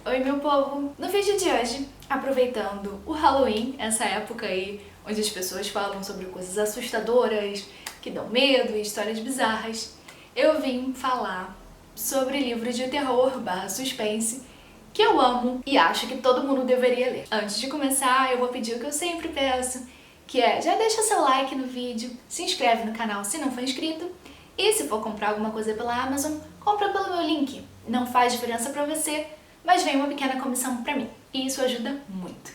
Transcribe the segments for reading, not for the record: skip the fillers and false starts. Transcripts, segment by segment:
Oi meu povo! No vídeo de hoje, aproveitando o Halloween, essa época aí onde as pessoas falam sobre coisas assustadoras, que dão medo e histórias bizarras, eu vim falar sobre livros de terror / suspense que eu amo e acho que todo mundo deveria ler. Antes de começar, eu vou pedir o que eu sempre peço, que é já deixa seu like no vídeo, se inscreve no canal se não for inscrito e se for comprar alguma coisa pela Amazon, compra pelo meu link. Não faz diferença pra você, mas vem uma pequena comissão pra mim, e isso ajuda muito.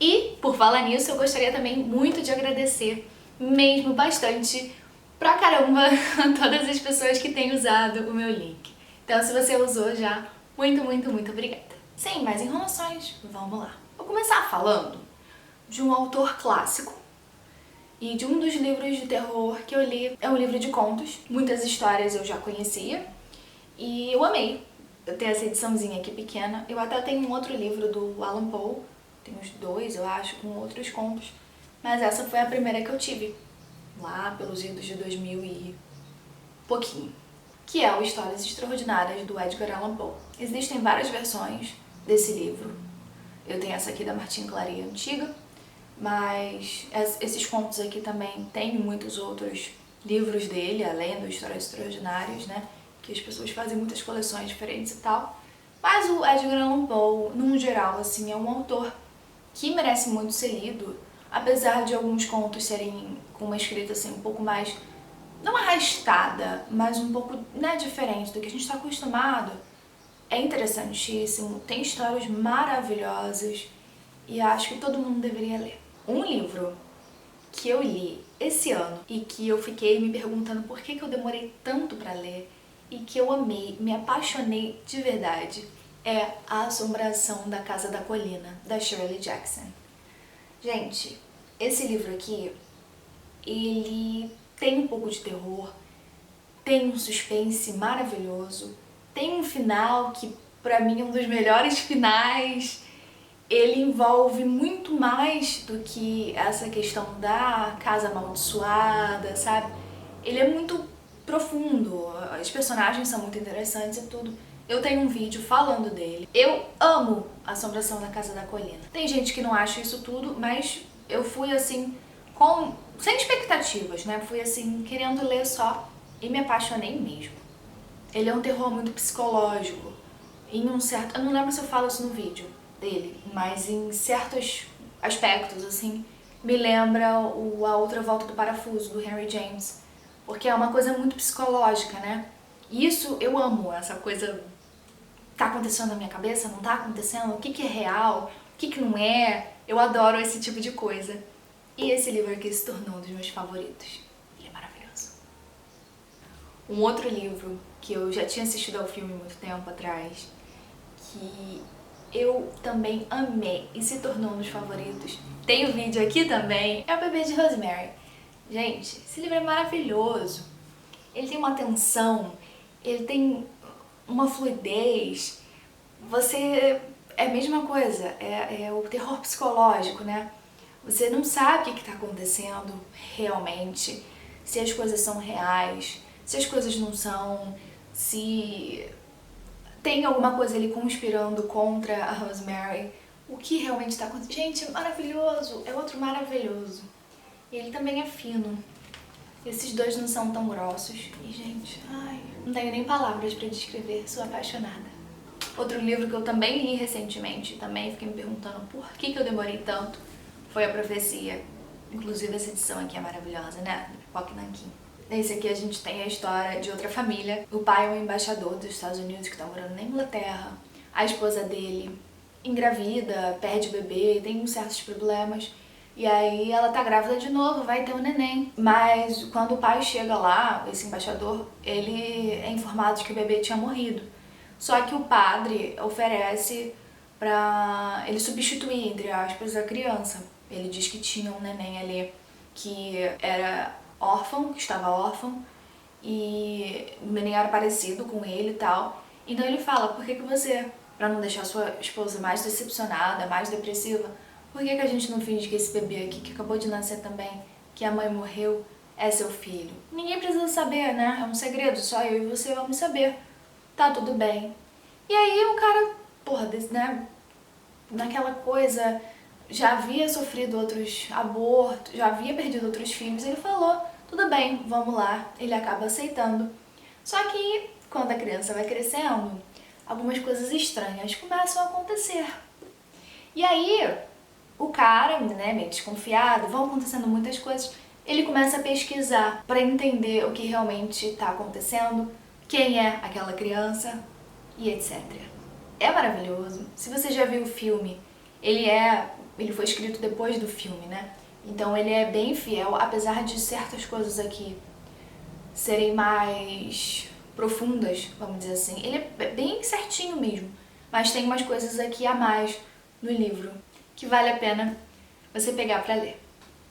E, por falar nisso, eu gostaria também muito de agradecer, mesmo bastante, pra caramba, todas as pessoas que têm usado o meu link. Então, se você usou já, muito obrigada. Sem mais enrolações, vamos lá. Vou começar falando de um autor clássico e de um dos livros de terror que eu li. É um livro de contos, muitas histórias eu já conhecia e eu amei. Eu tenho essa ediçãozinha aqui pequena. Eu até tenho um outro livro do Allan Poe, tem uns dois, eu acho, com outros contos. Mas essa foi a primeira que eu tive, lá pelos idos de 2000 e pouquinho. Que é o Histórias Extraordinárias, do Edgar Allan Poe. Existem várias versões desse livro. Eu tenho essa aqui da Martin Clary antiga, mas esses contos aqui também tem muitos outros livros dele, além do Histórias Extraordinárias, né? Que as pessoas fazem muitas coleções diferentes e tal. Mas o Edgar Allan Poe, num geral, assim, é um autor que merece muito ser lido, apesar de alguns contos serem com uma escrita assim um pouco mais, não arrastada, mas um pouco, né, diferente do que a gente está acostumado. É interessantíssimo, tem histórias maravilhosas e acho que todo mundo deveria ler. Um livro que eu li esse ano e que eu fiquei me perguntando por que eu demorei tanto para ler e que eu amei, me apaixonei de verdade, é A Assombração da Casa da Colina, da Shirley Jackson. Gente, esse livro aqui, ele tem um pouco de terror, tem um suspense maravilhoso, tem um final que pra mim é um dos melhores finais. Ele envolve muito mais do que essa questão da casa amaldiçoada, sabe? Ele é muito profundo, os personagens são muito interessantes e tudo. Eu tenho um vídeo falando dele. Eu amo A Assombração da Casa da Colina. Tem gente que não acha isso tudo, mas eu fui assim, sem expectativas, né? Fui assim, querendo ler só e me apaixonei mesmo. Ele é um terror muito psicológico. Em um certo... Eu não lembro se eu falo isso no vídeo dele, mas em certos aspectos, assim, me lembra A Outra Volta do Parafuso, do Henry James. Porque é uma coisa muito psicológica, né? E isso eu amo, essa coisa tá acontecendo na minha cabeça, não tá acontecendo, o que é real, o que não é. Eu adoro esse tipo de coisa. E esse livro aqui se tornou um dos meus favoritos. Ele é maravilhoso. Um outro livro que eu já tinha assistido ao filme muito tempo atrás, que eu também amei e se tornou um dos favoritos, tem o vídeo aqui também, é O Bebê de Rosemary. Gente, esse livro é maravilhoso. Ele tem uma tensão, ele tem uma fluidez. Você... é a mesma coisa, é o terror psicológico, né? Você não sabe o que está acontecendo realmente, se as coisas são reais, se as coisas não são, se tem alguma coisa ali conspirando contra a Rosemary, o que realmente está acontecendo. Gente, é maravilhoso, é outro maravilhoso. E ele também é fino. Esses dois não são tão grossos. E, gente, ai, não tenho nem palavras pra descrever, sou apaixonada. Outro livro que eu também li recentemente, também fiquei me perguntando por que eu demorei tanto, foi A Profecia. Inclusive essa edição aqui é maravilhosa, né? Do Pipoca Nanquim. Nesse aqui a gente tem a história de outra família. O pai é um embaixador dos Estados Unidos que tá morando na Inglaterra. A esposa dele engravida, perde o bebê, tem certos problemas. E aí ela tá grávida de novo, vai ter um neném. Mas quando o pai chega lá, esse embaixador, ele é informado de que o bebê tinha morrido. Só que o padre oferece pra ele substituir, entre aspas, a criança. Ele diz que tinha um neném ali que era órfão, que estava órfão, e o neném era parecido com ele e tal. Então ele fala, por que você, pra não deixar sua esposa mais decepcionada, mais depressiva, por que a gente não finge que esse bebê aqui, que acabou de nascer também, que a mãe morreu, é seu filho? Ninguém precisa saber, né? É um segredo, só eu e você vamos saber. Tá tudo bem. E aí o cara, pô, porra, né, naquela coisa, já havia sofrido outros abortos, já havia perdido outros filhos, ele falou, tudo bem, vamos lá, ele acaba aceitando. Só que quando a criança vai crescendo, algumas coisas estranhas começam a acontecer. E aí, o cara, né, meio desconfiado, vão acontecendo muitas coisas, ele começa a pesquisar para entender o que realmente está acontecendo, quem é aquela criança e etc. É maravilhoso. Se você já viu o filme, ele foi escrito depois do filme, né? Então ele é bem fiel, apesar de certas coisas aqui serem mais profundas, vamos dizer assim. Ele é bem certinho mesmo, mas tem umas coisas aqui a mais no livro que vale a pena você pegar pra ler.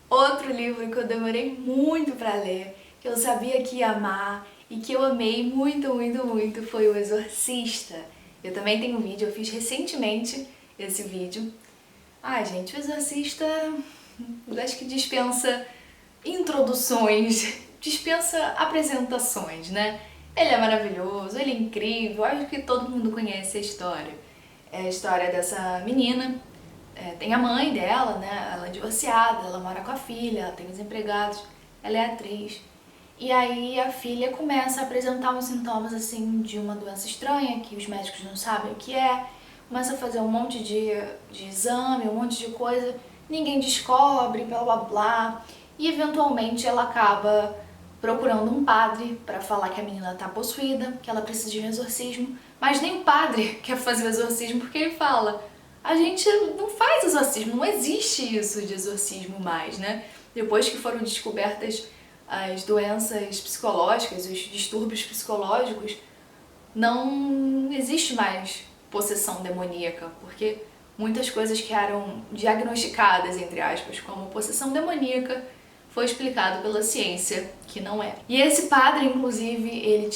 Outro livro que eu demorei muito pra ler, que eu sabia que ia amar e que eu amei muito, muito, muito foi O Exorcista. Eu também tenho um vídeo, eu fiz recentemente esse vídeo. Ai, gente, O Exorcista, eu acho que dispensa introduções, dispensa apresentações, né? Ele é maravilhoso, ele é incrível, acho que todo mundo conhece a história. É a história dessa menina, tem a mãe dela, né? Ela é divorciada, ela mora com a filha, ela tem os empregados, ela é atriz. E aí a filha começa a apresentar uns sintomas assim de uma doença estranha, que os médicos não sabem o que é, começa a fazer um monte de exame, um monte de coisa, ninguém descobre, blá blá blá, e eventualmente ela acaba procurando um padre para falar que a menina tá possuída, que ela precisa de um exorcismo, mas nem o padre quer fazer o exorcismo porque ele fala: a gente não faz exorcismo, não existe isso de exorcismo mais, né? Depois que foram descobertas as doenças psicológicas, os distúrbios psicológicos, não existe mais possessão demoníaca, porque muitas coisas que eram diagnosticadas, entre aspas, como possessão demoníaca, foi explicado pela ciência que não é. E esse padre, inclusive, ele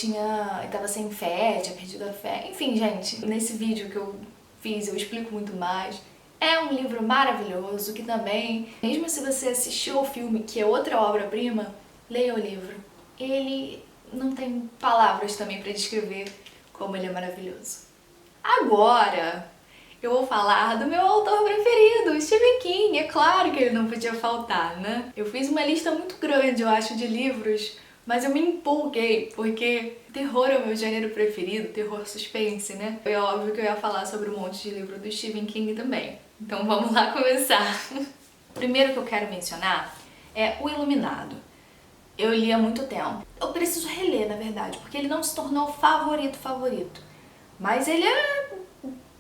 tava sem fé, tinha perdido a fé. Enfim, gente, nesse vídeo que eu fiz eu explico muito mais. É um livro maravilhoso que também, mesmo se você assistiu ao filme, que é outra obra-prima, leia o livro. Ele não tem palavras também para descrever como ele é maravilhoso. Agora, eu vou falar do meu autor preferido, Stephen King. É claro que ele não podia faltar, né? Eu fiz uma lista muito grande, eu acho, de livros, mas eu me empolguei, porque terror é o meu gênero preferido, terror suspense, né? É óbvio que eu ia falar sobre um monte de livro do Stephen King também. Então vamos lá começar. O primeiro que eu quero mencionar é O Iluminado. Eu li há muito tempo. Eu preciso reler, na verdade, porque ele não se tornou favorito. Mas ele é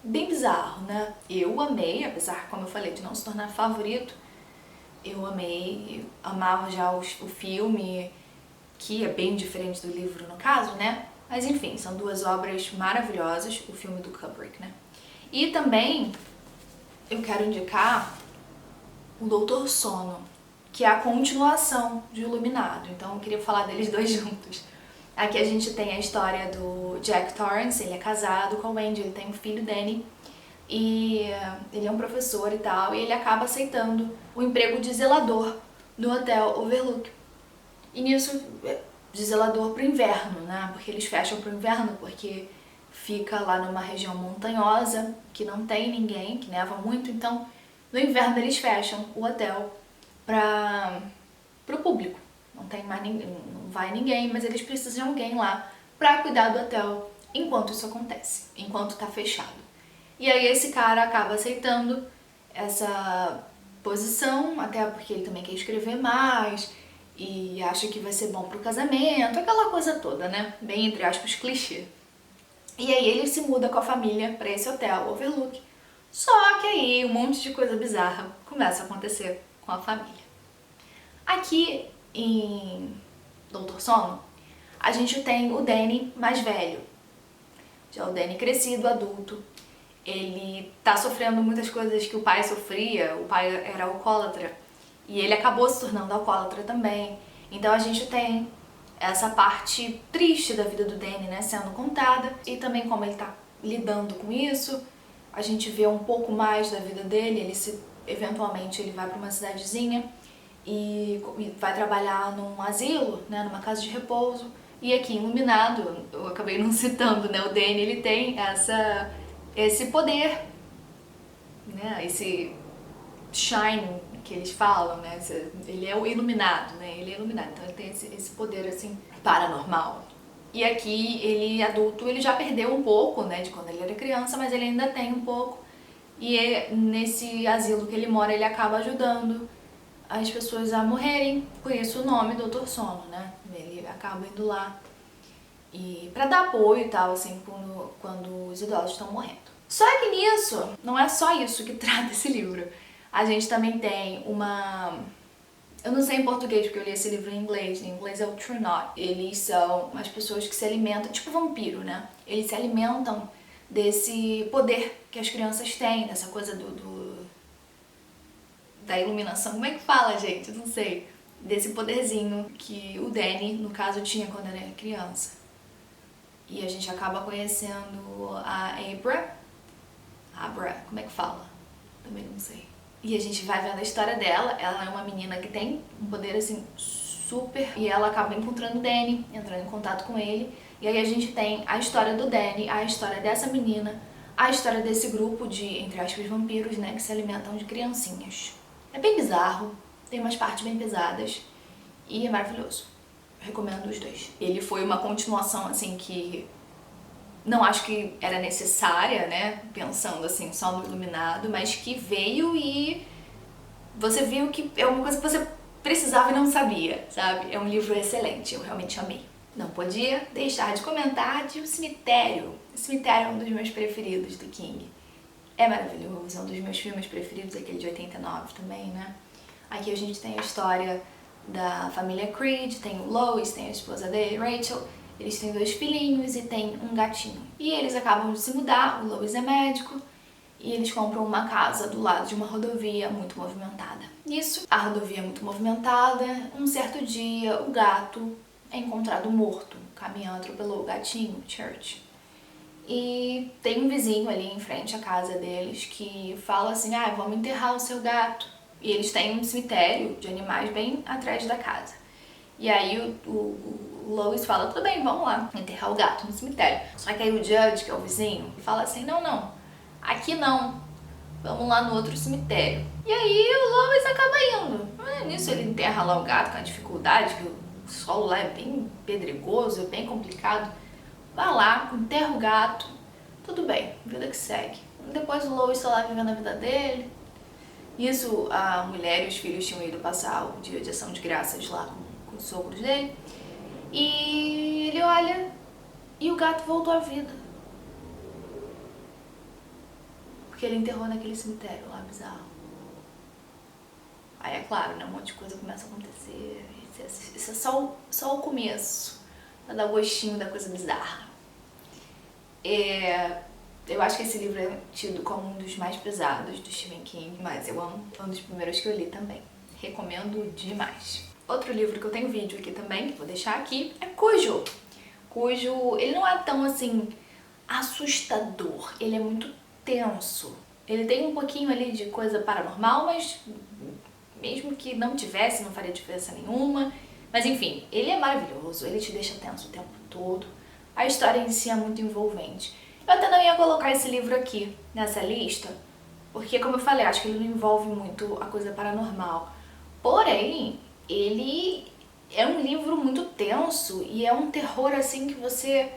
bem bizarro, né? Eu amei, apesar, como eu falei, de não se tornar favorito, eu amei, amava já o filme, que é bem diferente do livro no caso, né? Mas enfim, são duas obras maravilhosas, o filme do Kubrick, né? E também eu quero indicar o Doutor Sono, que é a continuação de Iluminado, então eu queria falar deles dois juntos. Aqui a gente tem a história do Jack Torrance, ele é casado com a Wendy, ele tem um filho, Danny, e ele é um professor e tal, e ele acaba aceitando o emprego de zelador no Hotel Overlook. E nisso, de zelador pro inverno, né? Porque eles fecham pro inverno, porque fica lá numa região montanhosa, que não tem ninguém, que neva muito, então no inverno eles fecham o hotel pro público. Não tem mais ninguém, não vai ninguém, mas eles precisam de alguém lá pra cuidar do hotel enquanto isso acontece, enquanto tá fechado. E aí esse cara acaba aceitando essa posição, até porque ele também quer escrever mais e acha que vai ser bom pro casamento, aquela coisa toda, né? Bem, entre aspas, clichê. E aí ele se muda com a família pra esse hotel, Overlook. Só que aí um monte de coisa bizarra começa a acontecer com a família. Aqui em Doutor Sono, a gente tem o Danny mais velho. Já o Danny crescido, adulto. Ele tá sofrendo muitas coisas que o pai sofria, o pai era alcoólatra, e ele acabou se tornando alcoólatra também. Então a gente tem essa parte triste da vida do Danny, né, sendo contada, e também como ele tá lidando com isso. A gente vê um pouco mais da vida dele, eventualmente ele vai para uma cidadezinha e vai trabalhar num asilo, né, numa casa de repouso. E aqui em Iluminado, eu acabei não citando, né, o Danny, ele tem esse poder, né? Esse shine que eles falam, né? Ele é o iluminado, né? Ele é iluminado, então ele tem esse poder, assim, paranormal. E aqui, ele adulto, ele já perdeu um pouco, né, de quando ele era criança, mas ele ainda tem um pouco. E nesse asilo que ele mora, ele acaba ajudando as pessoas a morrerem, por isso o nome Doutor Sono, né? Ele acaba indo lá e pra dar apoio e tal, assim, quando os idosos estão morrendo. Só que nisso, não é só isso que trata esse livro. A gente também tem uma... Eu não sei em português porque eu li esse livro em inglês é o True Not. Eles são as pessoas que se alimentam, tipo vampiro, né? Eles se alimentam desse poder que as crianças têm, dessa coisa da iluminação. Como é que fala, gente? Eu não sei. Desse poderzinho que o Danny, no caso, tinha quando era criança. E a gente acaba conhecendo a Abra, como é que fala? Também não sei. E a gente vai vendo a história dela. Ela é uma menina que tem um poder assim super, e ela acaba encontrando o Danny, entrando em contato com ele. E aí a gente tem a história do Danny, a história dessa menina, a história desse grupo de, entre aspas, vampiros, né, que se alimentam de criancinhas. É bem bizarro, tem umas partes bem pesadas e é maravilhoso. Recomendo os dois. Ele foi uma continuação assim que não acho que era necessária, né, pensando assim só no Iluminado, mas que veio e você viu que é uma coisa que você precisava e não sabia, sabe? É um livro excelente, eu realmente amei. Não podia deixar de comentar de O Cemitério. O Cemitério é um dos meus preferidos do King. É maravilhoso, é um dos meus filmes preferidos, aquele de 89 também, né? Aqui a gente tem a história da família Creed, tem o Lois, tem a esposa dele, Rachel. Eles têm 2 filhinhos e tem um gatinho. E eles acabam de se mudar, o Lois é médico, e eles compram uma casa do lado de uma rodovia muito movimentada. Nisso, a rodovia é muito movimentada, um certo dia o gato é encontrado morto. O caminhão atropelou o gatinho, Church. E tem um vizinho ali em frente à casa deles que fala assim, vamos enterrar o seu gato. E eles têm um cemitério de animais bem atrás da casa. E aí o Lois fala, tudo bem, vamos lá enterrar o gato no cemitério. Só que aí o Judge, que é o vizinho, fala assim, não, aqui não, vamos lá no outro cemitério. E aí o Lois acaba indo. Nisso ele enterra lá o gato com a dificuldade, que o solo lá é bem pedregoso, é bem complicado. Vai lá, enterra o gato, tudo bem, vida que segue. Depois o Lois está lá vivendo a vida dele. Isso, a mulher e os filhos tinham ido passar o dia de ação de graças lá com os sogros dele. E ele olha e o gato voltou à vida. Porque ele enterrou naquele cemitério lá, bizarro. Aí é claro, né, um monte de coisa começa a acontecer. Isso é só o começo, pra dar o gostinho da coisa bizarra. Eu acho que esse livro é tido como um dos mais pesados do Stephen King, mas eu amo, foi um dos primeiros que eu li também. Recomendo demais. Outro livro que eu tenho vídeo aqui também, que vou deixar aqui, é Cujo. Cujo, ele não é tão assim assustador, ele é muito tenso. Ele tem um pouquinho ali de coisa paranormal, mas mesmo que não tivesse, não faria diferença nenhuma. Mas enfim, ele é maravilhoso, ele te deixa tenso o tempo todo. A história em si é muito envolvente. Eu até não ia colocar esse livro aqui nessa lista, porque como eu falei, acho que ele não envolve muito a coisa paranormal. Porém, ele é um livro muito tenso e é um terror assim que você...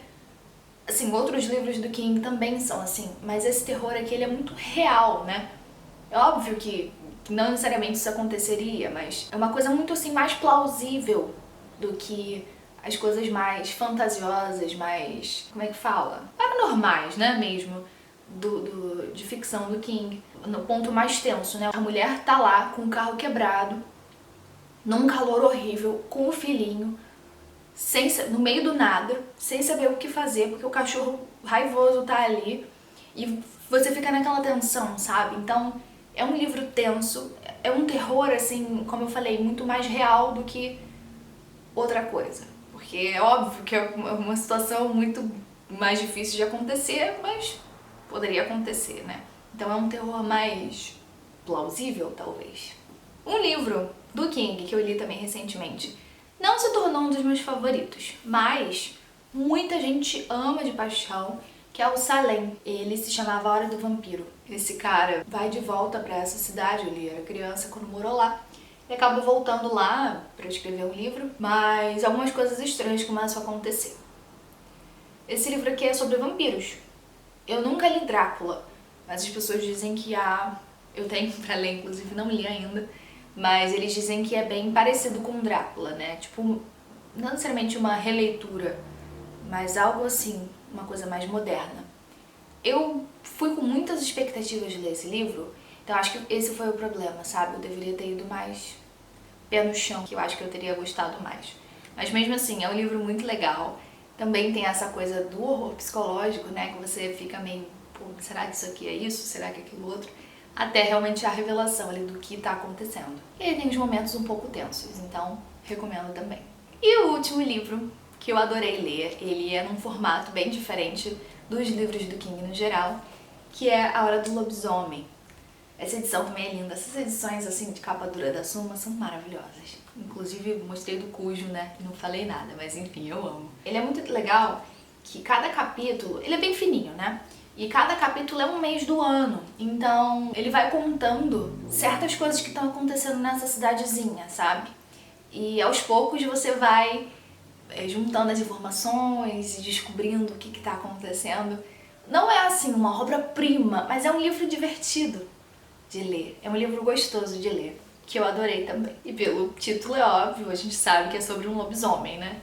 Assim, outros livros do King também são assim, mas esse terror aqui ele é muito real, né? É óbvio que não necessariamente isso aconteceria, mas é uma coisa muito assim mais plausível do que as coisas mais fantasiosas, mais... como é que fala? Paranormais, né, mesmo, de ficção do King. No ponto mais tenso, né? A mulher tá lá com o carro quebrado, num calor horrível, com o filhinho, no meio do nada, sem saber o que fazer, porque o cachorro raivoso tá ali, e você fica naquela tensão, sabe? Então, é um livro tenso, é um terror, assim, como eu falei, muito mais real do que outra coisa. Porque é óbvio que é uma situação muito mais difícil de acontecer, mas poderia acontecer, né? Então é um terror mais plausível, talvez. Um livro do King, que eu li também recentemente, não se tornou um dos meus favoritos, mas muita gente ama de paixão, que é o Salem. Ele se chamava A Hora do Vampiro. Esse cara vai de volta pra essa cidade, ele era criança quando morou lá. Ele acaba voltando lá pra escrever um livro, mas algumas coisas estranhas começam a acontecer. Esse livro aqui é sobre vampiros. Eu nunca li Drácula, mas as pessoas dizem que eu tenho pra ler, inclusive não li ainda, mas eles dizem que é bem parecido com Drácula, né? Tipo, não necessariamente uma releitura, mas algo assim, uma coisa mais moderna. Eu fui com muitas expectativas de ler esse livro, então acho que esse foi o problema, sabe? Eu deveria ter ido mais pé no chão, que eu acho que eu teria gostado mais. Mas mesmo assim, é um livro muito legal. Também tem essa coisa do horror psicológico, né? Que você fica meio, pô, será que isso aqui é isso? Será que é aquilo outro? Até realmente a revelação ali do que tá acontecendo. E aí tem uns momentos um pouco tensos, então recomendo também. E o último livro que eu adorei ler, ele é num formato bem diferente dos livros do King no geral, que é A Hora do Lobisomem. Essa edição também é linda. Essas edições assim de capa dura da Suma são maravilhosas. Inclusive mostrei do Cujo, né? Não falei nada, mas enfim, eu amo. Ele é muito legal que cada capítulo, ele é bem fininho, né? E cada capítulo é um mês do ano. Então ele vai contando certas coisas que estão acontecendo nessa cidadezinha, sabe? E aos poucos você vai juntando as informações e descobrindo o que está acontecendo. Não é assim uma obra-prima, mas é um livro divertido de ler. É um livro gostoso de ler, que eu adorei também. E pelo título é óbvio, a gente sabe que é sobre um lobisomem, né?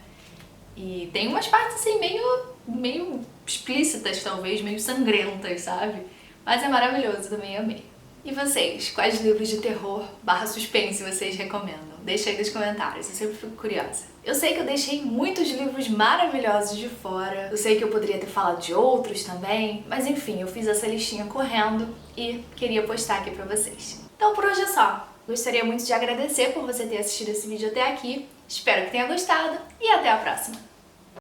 E tem umas partes assim meio explícitas talvez, meio sangrentas, sabe? Mas é maravilhoso, também amei. E vocês, quais livros de terror / suspense vocês recomendam? Deixa aí nos comentários, eu sempre fico curiosa. Eu sei que eu deixei muitos livros maravilhosos de fora, eu sei que eu poderia ter falado de outros também, mas enfim, eu fiz essa listinha correndo e queria postar aqui pra vocês. Então por hoje é só. Gostaria muito de agradecer por você ter assistido esse vídeo até aqui, espero que tenha gostado e até a próxima!